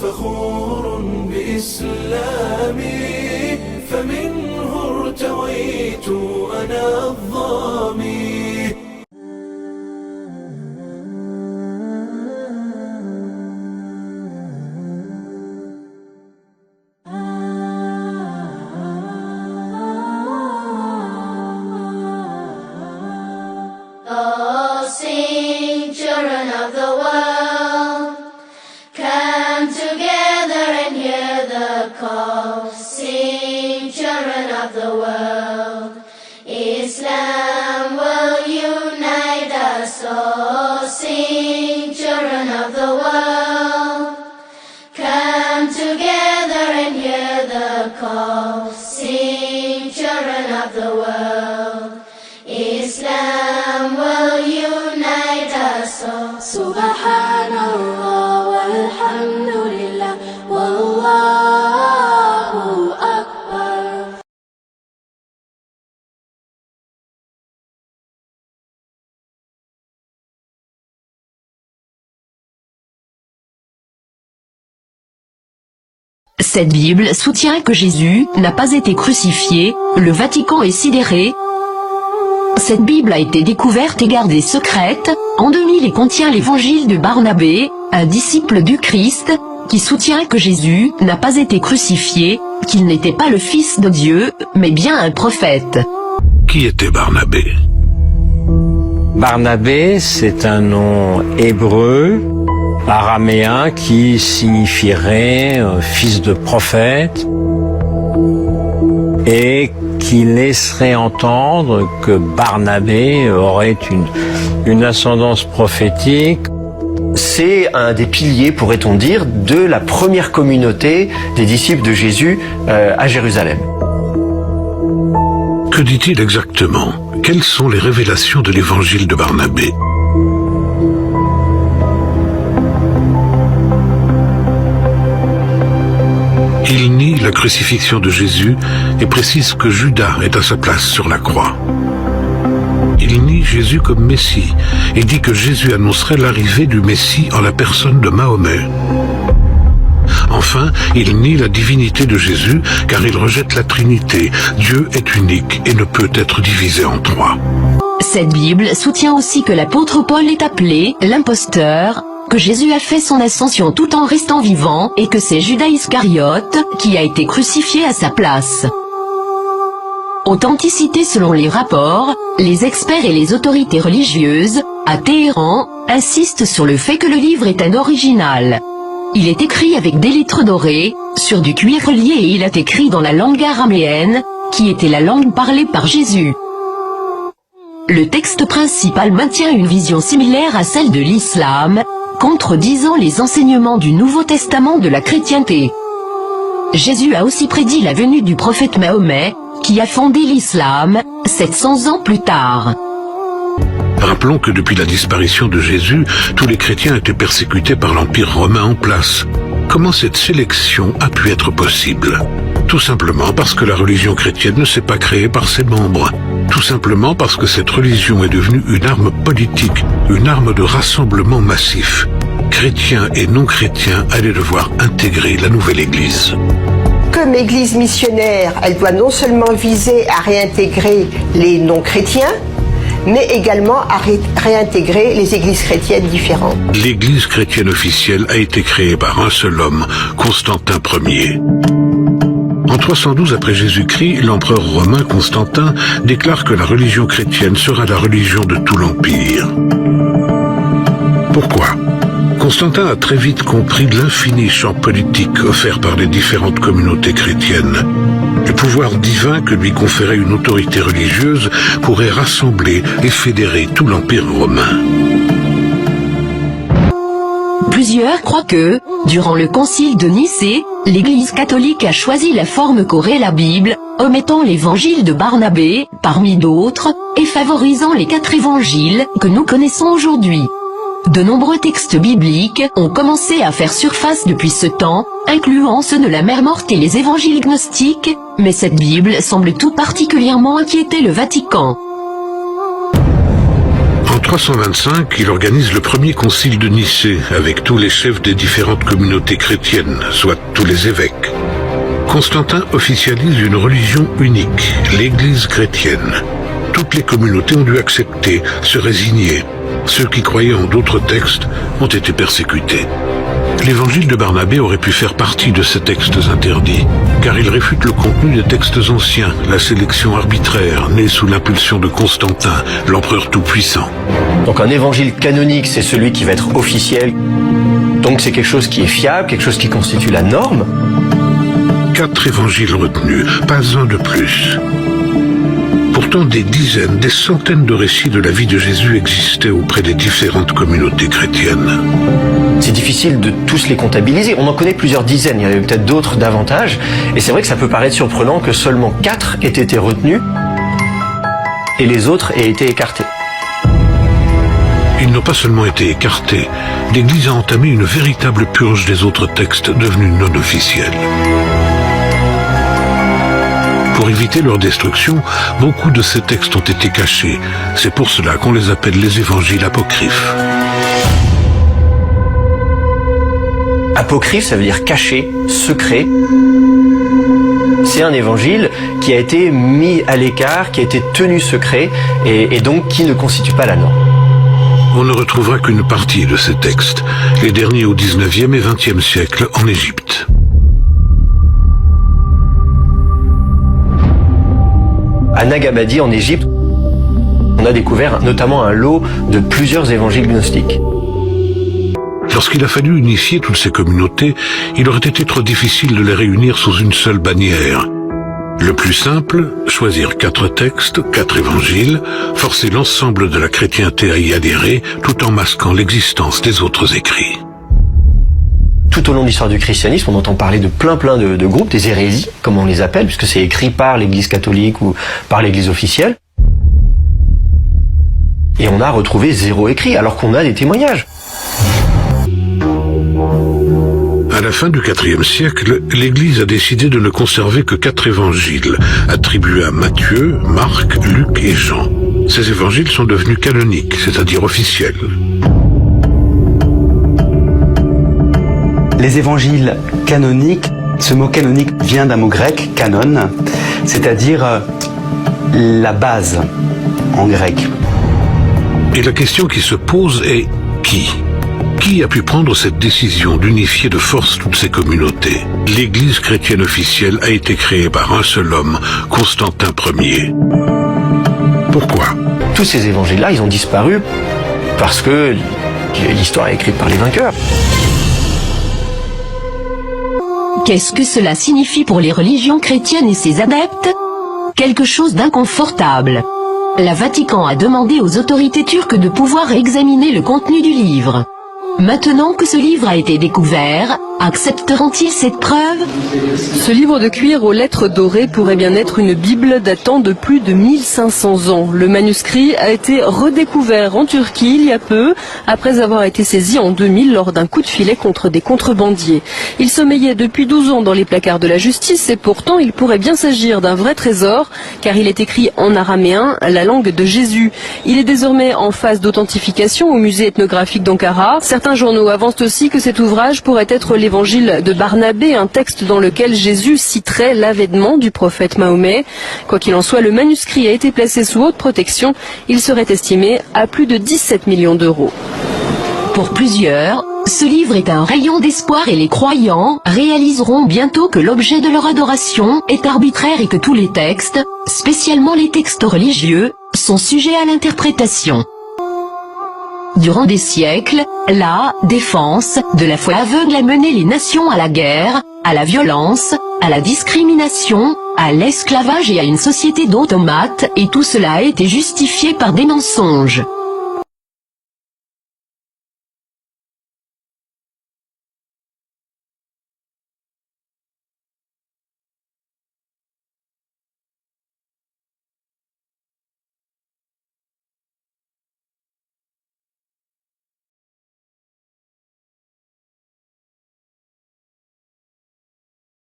فخور بإسلامي فمنه ارتويت أنا الظامي. Oh, sing, children of the world, come together and hear the call. Sing, children of the world, Islam will unite us all. Sing, children of the world, come together and hear the call. Sing, children of the world, Islam will unite us all. Subhanallah walhamdulillah wallahu akbar. Cette Bible soutient que Jésus n'a pas été crucifié, le Vatican est sidéré. Cette Bible a été découverte et gardée secrète, en 2000 et contient l'évangile de Barnabé, un disciple du Christ, qui soutient que Jésus n'a pas été crucifié, qu'il n'était pas le Fils de Dieu, mais bien un prophète. Qui était Barnabé? Barnabé, c'est un nom hébreu, araméen, qui signifierait fils de prophète, et qui laisserait entendre que Barnabé aurait une ascendance prophétique. C'est un des piliers, pourrait-on dire, de la première communauté des disciples de Jésus à Jérusalem. Que dit-il exactement? Quelles sont les révélations de l'évangile de Barnabé? Il nie la crucifixion de Jésus et précise que Judas est à sa place sur la croix. Il nie Jésus comme Messie et dit que Jésus annoncerait l'arrivée du Messie en la personne de Mahomet. Enfin, il nie la divinité de Jésus car il rejette la Trinité. Dieu est unique et ne peut être divisé en trois. Cette Bible soutient aussi que l'apôtre Paul est appelé l'imposteur, que Jésus a fait son ascension tout en restant vivant et que c'est Judas Iscariote qui a été crucifié à sa place. Authenticité selon les rapports, les experts et les autorités religieuses, à Téhéran, insistent sur le fait que le livre est un original. Il est écrit avec des lettres dorées, sur du cuir relié et il est écrit dans la langue araméenne, qui était la langue parlée par Jésus. Le texte principal maintient une vision similaire à celle de l'islam, contredisant les enseignements du Nouveau Testament de la chrétienté. Jésus a aussi prédit la venue du prophète Mahomet, qui a fondé l'islam, 700 ans plus tard. Rappelons que depuis la disparition de Jésus, tous les chrétiens étaient persécutés par l'Empire romain en place. Comment cette sélection a pu être possible? Tout simplement parce que la religion chrétienne ne s'est pas créée par ses membres. Tout simplement parce que cette religion est devenue une arme politique, une arme de rassemblement massif. Chrétiens et non-chrétiens allaient devoir intégrer la nouvelle Église. Comme Église missionnaire, elle doit non seulement viser à réintégrer les non-chrétiens, mais également à réintégrer les églises chrétiennes différentes. L'Église chrétienne officielle a été créée par un seul homme, Constantin Ier. En 312 après Jésus-Christ, l'empereur romain Constantin déclare que la religion chrétienne sera la religion de tout l'Empire. Pourquoi? Constantin a très vite compris l'infini champ politique offert par les différentes communautés chrétiennes. Le pouvoir divin que lui conférait une autorité religieuse pourrait rassembler et fédérer tout l'Empire romain. Plusieurs croient que, durant le concile de Nicée, l'Église catholique a choisi la forme qu'aurait la Bible, omettant l'évangile de Barnabé, parmi d'autres, et favorisant les 4 évangiles que nous connaissons aujourd'hui. De nombreux textes bibliques ont commencé à faire surface depuis ce temps, incluant ceux de la Mère Morte et les évangiles gnostiques, mais cette Bible semble tout particulièrement inquiéter le Vatican. En 325, il organise le premier concile de Nicée avec tous les chefs des différentes communautés chrétiennes, soit tous les évêques. Constantin officialise une religion unique, l'Église chrétienne. Toutes les communautés ont dû accepter, se résigner. Ceux qui croyaient en d'autres textes ont été persécutés. L'évangile de Barnabé aurait pu faire partie de ces textes interdits, car il réfute le contenu des textes anciens, la sélection arbitraire née sous l'impulsion de Constantin, l'empereur tout-puissant. Donc un évangile canonique, c'est celui qui va être officiel. Donc c'est quelque chose qui est fiable, quelque chose qui constitue la norme. 4 évangiles retenus, pas un de plus. Pourtant, des dizaines, des centaines de récits de la vie de Jésus existaient auprès des différentes communautés chrétiennes. C'est difficile de tous les comptabiliser. On en connaît plusieurs dizaines, il y en avait peut-être d'autres davantage. Et c'est vrai que ça peut paraître surprenant que seulement 4 aient été retenus et les autres aient été écartés. Ils n'ont pas seulement été écartés, l'Église a entamé une véritable purge des autres textes devenus non officiels. Pour éviter leur destruction, beaucoup de ces textes ont été cachés. C'est pour cela qu'on les appelle les évangiles apocryphes. Apocryphe, ça veut dire caché, secret. C'est un évangile qui a été mis à l'écart, qui a été tenu secret et donc qui ne constitue pas la norme. On ne retrouvera qu'une partie de ces textes, les derniers au XIXe et XXe siècle en Égypte. À Nag Hammadi, en Égypte, on a découvert notamment un lot de plusieurs évangiles gnostiques. Lorsqu'il a fallu unifier toutes ces communautés, il aurait été trop difficile de les réunir sous une seule bannière. Le plus simple, choisir 4 textes, 4 évangiles, forcer l'ensemble de la chrétienté à y adhérer, tout en masquant l'existence des autres écrits. Tout au long de l'histoire du christianisme, on entend parler de plein de groupes, des hérésies, comme on les appelle, puisque c'est écrit par l'Église catholique ou par l'Église officielle. Et on a retrouvé 0 écrit, alors qu'on a des témoignages. À la fin du IVe siècle, l'Église a décidé de ne conserver que 4 évangiles, attribués à Matthieu, Marc, Luc et Jean. Ces évangiles sont devenus canoniques, c'est-à-dire officiels. Les évangiles canoniques, ce mot canonique vient d'un mot grec, canon, c'est-à-dire la base en grec. Et la question qui se pose est qui ? Qui a pu prendre cette décision d'unifier de force toutes ces communautés ? L'Église chrétienne officielle a été créée par un seul homme, Constantin Ier. Pourquoi ? Tous ces évangiles-là, ils ont disparu parce que l'histoire est écrite par les vainqueurs. Qu'est-ce que cela signifie pour les religions chrétiennes et ses adeptes ? Quelque chose d'inconfortable. Le Vatican a demandé aux autorités turques de pouvoir examiner le contenu du livre. Maintenant que ce livre a été découvert, accepteront-ils cette preuve ? Ce livre de cuir aux lettres dorées pourrait bien être une Bible datant de plus de 1500 ans. Le manuscrit a été redécouvert en Turquie il y a peu, après avoir été saisi en 2000 lors d'un coup de filet contre des contrebandiers. Il sommeillait depuis 12 ans dans les placards de la justice et pourtant il pourrait bien s'agir d'un vrai trésor, car il est écrit en araméen, la langue de Jésus. Il est désormais en phase d'authentification au musée ethnographique d'Ankara. Certains journaux avancent aussi que cet ouvrage pourrait être l'évangile de Barnabé, un texte dans lequel Jésus citerait l'avènement du prophète Mahomet. Quoi qu'il en soit, le manuscrit a été placé sous haute protection. Il serait estimé à plus de 17 millions d'euros. Pour plusieurs, ce livre est un rayon d'espoir et les croyants réaliseront bientôt que l'objet de leur adoration est arbitraire et que tous les textes, spécialement les textes religieux, sont sujets à l'interprétation. Durant des siècles, la défense de la foi aveugle a mené les nations à la guerre, à la violence, à la discrimination, à l'esclavage et à une société d'automates, et tout cela a été justifié par des mensonges.